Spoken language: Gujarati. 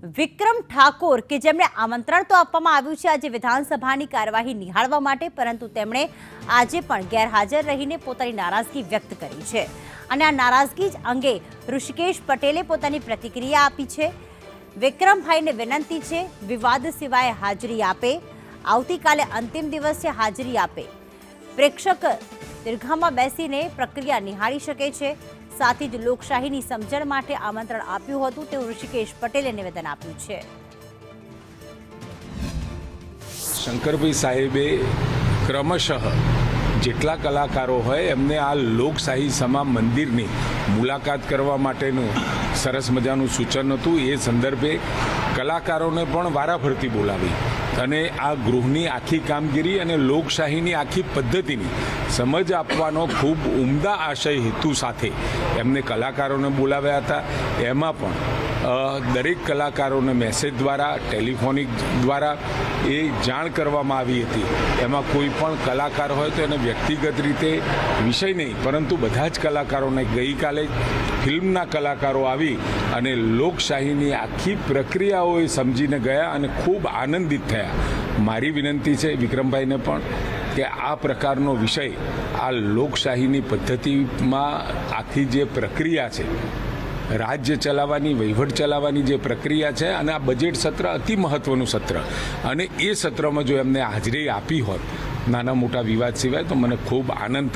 વિક્રમ ઠાકોર કે જેમને આમંત્રણ તો આપવામાં આવ્યું છે આજે વિધાનસભાની કાર્યવાહી નિહાળવા માટે, પરંતુ તેમણે આજે પણ ગેરહાજર રહીને પોતાની નારાજગી વ્યક્ત કરી છે અને આ નારાજગી અંગે ઋષિકેશ પટેલે પોતાની પ્રતિક્રિયા આપી છે। વિક્રમભાઈને વિનંતી છે વિવાદ સિવાય હાજરી આપે, આવતીકાલે અંતિમ દિવસે હાજરી આપે। પ્રેક્ષક દીર્ઘામાં બેસીને પ્રક્રિયા નિહાળી શકે છે, साथ ही लोकशाही समझण माटे आमंत्रण आप्युं हतुं तेवुं ऋषिकेश पटेले निवेदन आप्युं छे। शंकरभाई साहेबे क्रमशः जेटला कलाकारो होय एमने आ लोकशाही समा मंदिरनी मुलाकात करवा माटेनुं सरस मजानुं सूचन हतुं। ए संदर्भे कलाकारोने पण वाराफरती बोलावी અને આ ગૃહની આખી કામગીરી અને લોકશાહીની આખી પદ્ધતિની સમજ આપવાનો ખૂબ ઉમદા આશય હેતુ સાથે એમને કલાકારોને બોલાવ્યા હતા। એમાં પણ દરેક કલાકારોને મેસેજ દ્વારા, ટેલિફોનિક દ્વારા એ જાણ કરવામાં આવી હતી। એમાં કોઈ પણ કલાકાર હોય તો એને વ્યક્તિગત રીતે વિષય નહીં, પરંતુ બધા જ કલાકારોને ગઈકાલે ફિલ્મના કલાકારો આવી અને લોકશાહીની આખી પ્રક્રિયાઓ એ સમજીને ગયા અને ખૂબ આનંદિત થયા। મારી વિનંતી છે વિક્રમભાઈને પણ કે આ પ્રકારનો વિષય આ લોકશાહીની પદ્ધતિમાં આખી જે પ્રક્રિયા છે, રાજ્ય ચલાવવાની, વહીવટ ચલાવવાની જે પ્રક્રિયા છે, અને આ બજેટ સત્ર અતિ મહત્વનું સત્ર, અને એ સત્રમાં જો એમને હાજરી આપી હોત નાના મોટા વિવાદ સિવાય, તો મને ખૂબ આનંદ